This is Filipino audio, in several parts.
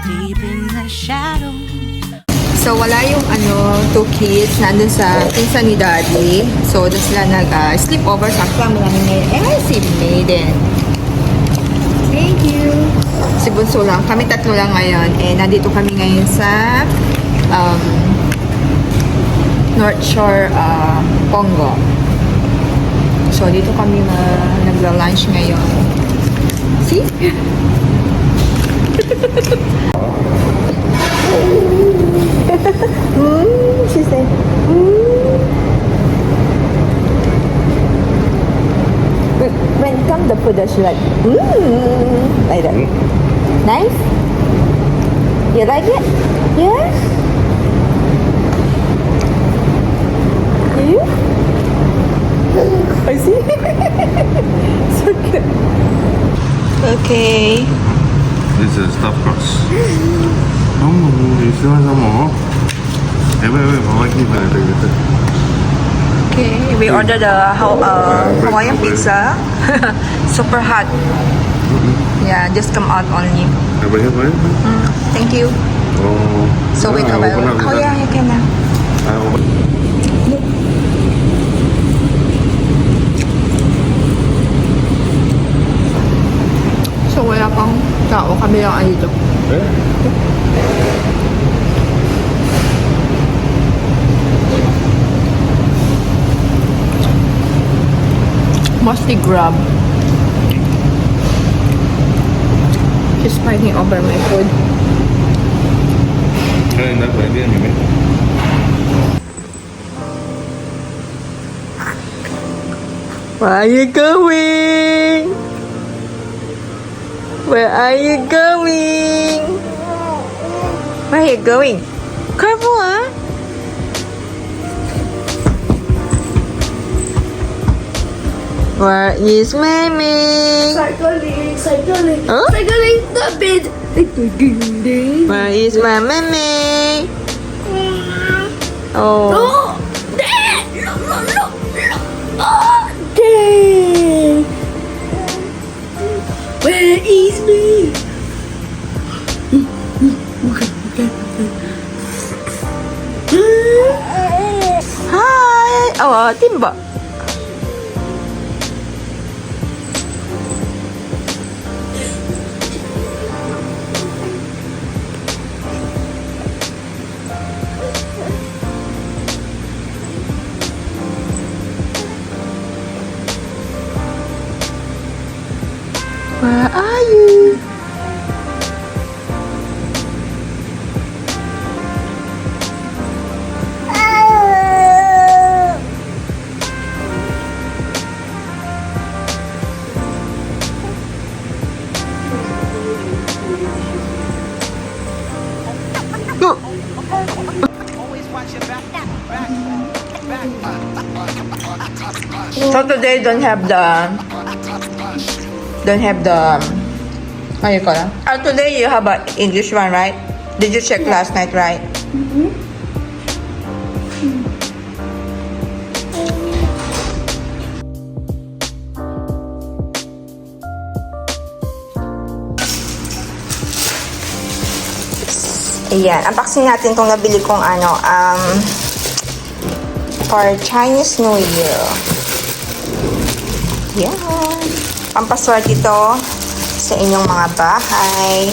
deep in the shadows. So, wala yung two kids nandun sa pinsan ni Daddy. So, doon sila nag-sleep over sa kama namin ngayon. Si Maiden. Thank you. Si Bunso lang. Kami tatlo lang ngayon. Nandito kami ngayon sa North Shore, Pongo. So, dito kami nagla-lunch ngayon. See? She said, when it comes the food, she like, like that. Nice? You like it? Yes? You? I see. So cute. Okay. This is stuffed crust. you still want some more? Hey, wait, Mama, keep it. Okay, we ordered a Hawaiian pizza. Super hot. Yeah, just come out only. Everybody? Thank you. Oh. So wait a while. Oh yeah, you can now. So wala pang tao, kami lang ay dito. Mostly grab. She's fighting over my food. Kaya na, pwede yan, Mimi. Where are you going? Where are you going? Where are you going? Careful, ah! Where is Mimi? Cycling. Huh? Cycling the bed. Where is my Mimi? Oh. Oh, Dad! Look. Oh, Dad! Where is me? Hi! Oh, timba. Where are you? So today don't have the how you call it? Today you have a English one, right? Did you check last night, right? Ayan, unboxing natin itong nabili kong for Chinese New Year. Yan. Pampaswerte ito sa inyong mga bahay.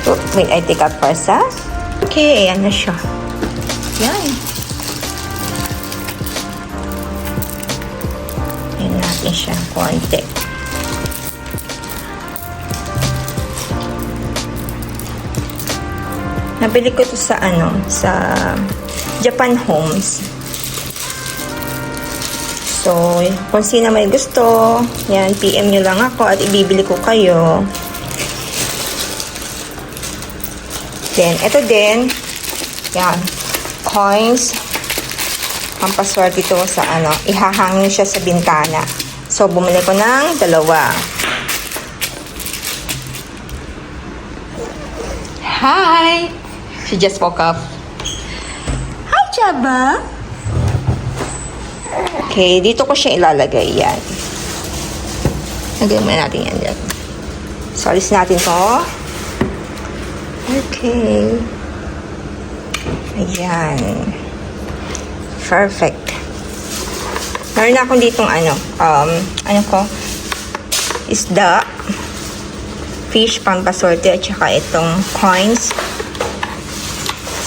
Oh, wait, I take out first, ha? Okay, ayan na siya. Yan. Ayan natin siya, konti. Nabili ko to sa sa Japan Homes. So, kung sino may gusto, yan, PM nyo lang ako at ibibili ko kayo. Then, ito din, yan, coins. Pampaswerte ito sa ihahangin siya sa bintana. So, bumili ko ng dalawa. Hi! She just woke up. siya ba? Okay, dito ko siya ilalagay yan. Lagyan muna natin yan dyan. So, alis natin to. Okay. Ayan. Perfect. Meron na akong ditong ano ko? Isda. Fish, pampasorte, at saka itong coins.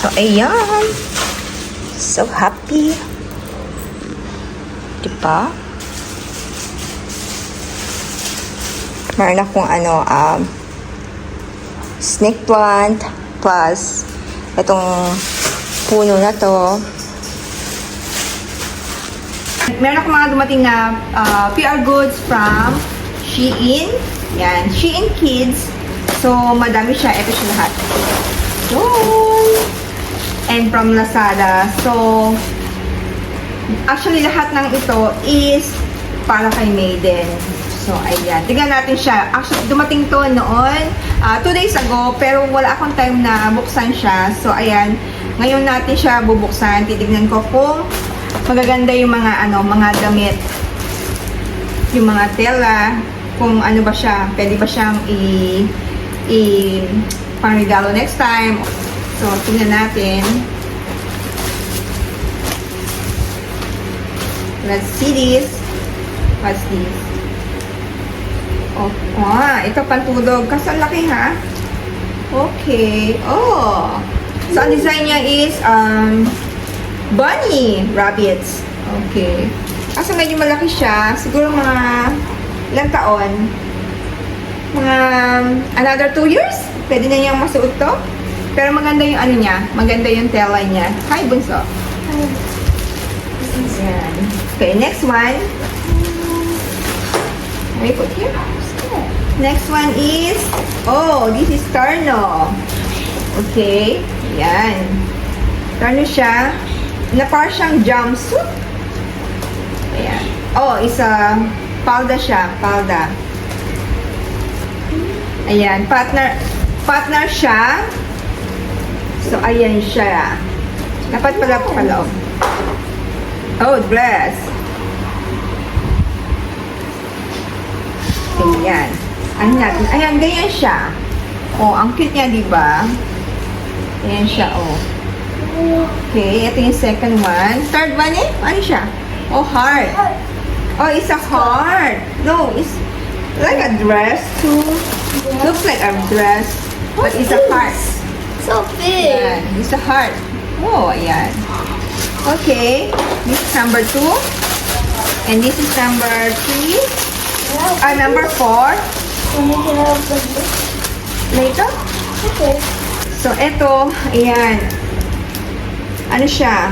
So, ayan. So happy. Diba? Meron akong snake plant plus itong puno na to. Meron akong mga dumating na PR goods from Shein. Yan, Shein Kids. So, madami siya. Ito siya lahat. Yun! And from Lazada. So, actually, lahat ng ito is para kay Maiden. So, ayan. Tignan natin siya. Actually, dumating to noon, 2 days ago, pero wala akong time na buksan siya. So, ayan. Ngayon natin siya bubuksan. Titignan ko kung magaganda yung mga, mga damit. Yung mga tela. Kung ano ba siya. Pwede ba siyang pang-regalo next time. So, tingnan natin. Let's see this. What's this? Oh, ito pantulog. Kaso ang laki, ha? Okay. Oh. So, ang design niya is, bunny rabbits. Okay. Kaso medyo malaki siya. Siguro mga ilang taon. Mga another 2 years. Pwede na niyang masuot to. Pero maganda yung niya. Maganda yung tela niya. Hi, bunso. Ayan. Okay, next one. Let me put here. Next one is, this is Tarno. Okay. Ayan. Tarno siya. Na parang siyang jumpsuit. Ayan. Isa palda siya. Palda. Ayan. Partner siya. So, ayan siya. Dapat pala paloob. Dress. Ayan. Ayan, ganyan siya. Ang cute niya, diba? Ayan siya, Okay, ito yung second one. Third one ano siya? Heart. It's a heart. No, it's like a dress too. Looks like a dress, but it's a heart. So big. Ayan, it's a heart. Ayan. Okay, this is number 2. And this is number 3. Number 4. Can we get out of this? Later. Okay. So, ito, ayan. Ano siya?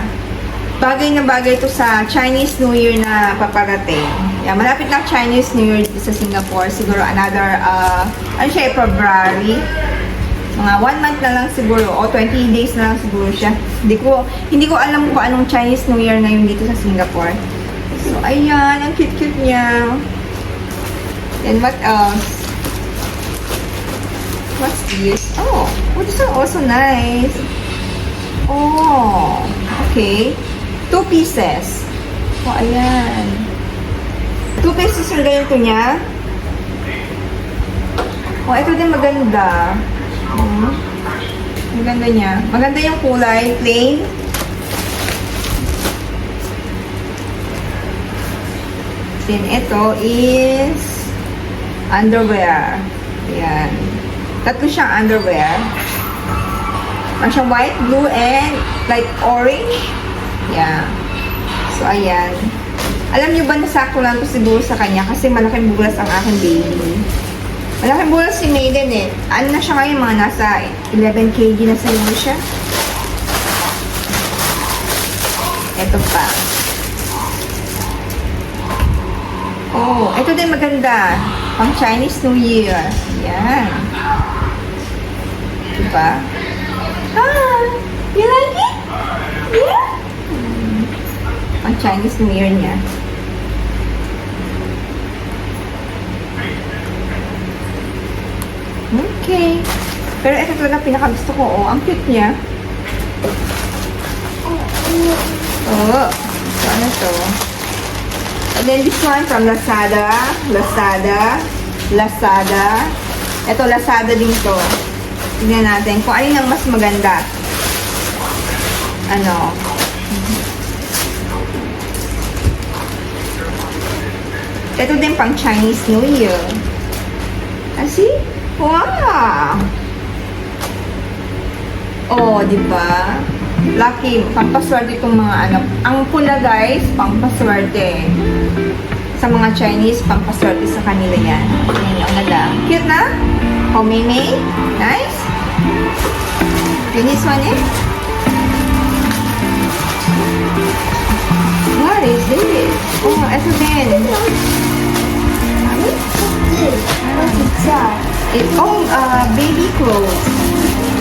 Bagay na bagay ito sa Chinese New Year na paparating. Yan, malapit na Chinese New Year dito sa Singapore. Siguro another, February. Mga 1 month na lang siguro o 20 days na lang siguro siya. Hindi ko alam kung anong Chinese New Year ngayon dito sa Singapore. So, ayan. Ang cute-cute niya. And what else? What's this? This one also nice. Okay. 2 pieces. Ayan. 2 pieces yung ganito niya. Ito din maganda. Maganda niya. Maganda yung kulay. Plain. Then, ito is underwear. Ayan. 3 siyang underwear. Siyang white, blue, and like orange. Yeah. So, ayan. Alam niyo ba, nasakto lang ito siguro sa kanya kasi malaking bulas ang aking baby. Malaking bulas si Maiden Ano na siya ngayon? Mga nasa 11 kg na siguro siya. Ito pa. Ito din maganda. Pang Chinese New Year. Ayan. Diba? You like it? Yeah? Pang Chinese New Year niya. Okay. Pero ito talaga pinakagusto ko. Ang cute niya. Oh, so ano to? And then this one from Lazada. Ito, Lazada din to. Tignan natin kung alin ang mas maganda. Ano? Ito din pang Chinese New Year. See? Wow! Oh, di ba? Lucky, pampaswerte itong mga ano. Ang pula guys, pampaswerte. Sa mga Chinese, pampaswerte sa kanila yan. Ayan, ang ganda. Cute na? Oh, Mimi? Nice? Yun this one eh? What is this? Oh, ito din. What's inside? It's all baby clothes.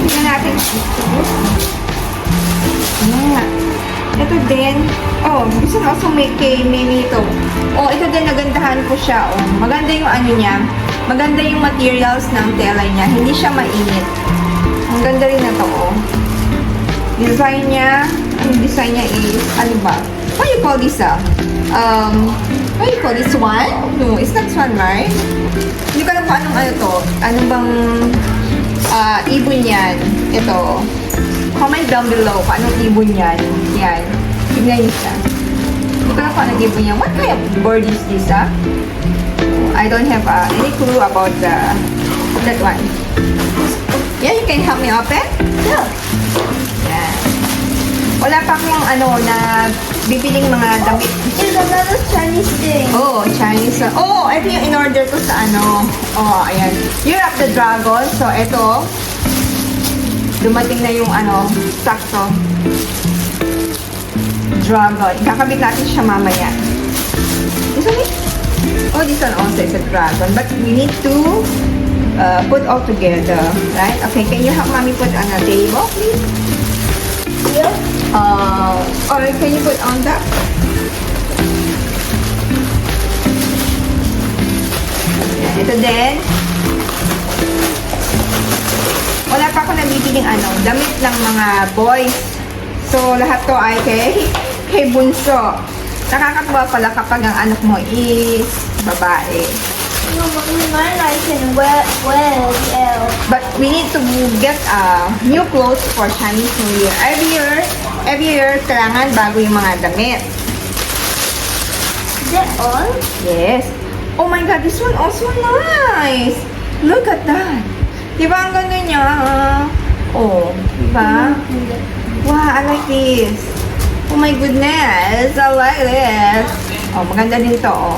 Tingnan natin. Yeah. Ito din. Oh, gusto ko also make kay Mimi ito. Oh, ito din nagandahan ko siya. Oh, maganda yung ano niya. Maganda yung materials ng tela niya. Hindi siya mainit. Ang ganda rin na to. Oh. Design niya. Ang design niya is, ano ba? What do you call this what do you call this one? No, it's not swan, right? Hindi ko alam kung anong ano to. Ano bang ibon yan? Ito. Comment down below kung anong ibon yan. Yan. Tignan niyo siya. Hindi ko alam kung anong ibon yan. What kind of bird is this, I don't have any clue about that one. Yeah, you can help me open? Yeah. Yan. Wala pa akong ano na bibiling mga damit. There's another Chinese thing. Oh, Chinese. Oh, ito yung in-order ko sa ano. Oh, ayan. Year of the Dragon. So, ito. Dumating na yung ano, sakto. Dragon. Kakabit natin siya mamaya. This one is? Oh, this one also is a dragon. But we need to put all together. Right? Okay, can you help mommy put on the table, please? Yeah. Or can you put on that? Yan, ito din. Wala pa ako nabibiling ano, damit ng mga boys. So, lahat to ay kay Bunso. Nakakatuwa pala kapag ang anak mo is babae. No, Mommy, mine I can wear as well. But we need to get new clothes for Chinese New Year. Every year, kailangan bago yung mga damit. Is that all? Yes. Oh my God, this one also nice. Look at that. Diba ang ganda niya? Oh, diba? Wow, I like this. Oh my goodness, I like this. Oh, maganda din to, oh.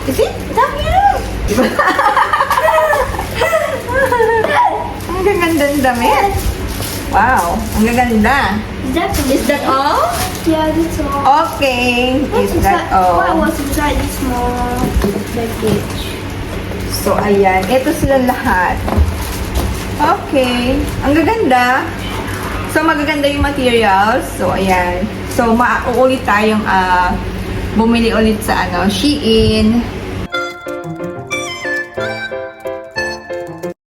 Is it? That cute? Diba? Ang gaganda ng damit. Wow, ang gaganda. Is that all? Yeah, that's all. Okay. What's Is that inside? What all? was inside this small package? So, ayan. Ito sila lahat. Okay. Ang gaganda. So, magaganda yung materials. So, ayan. So, mauulit tayong bumili ulit sa Shein.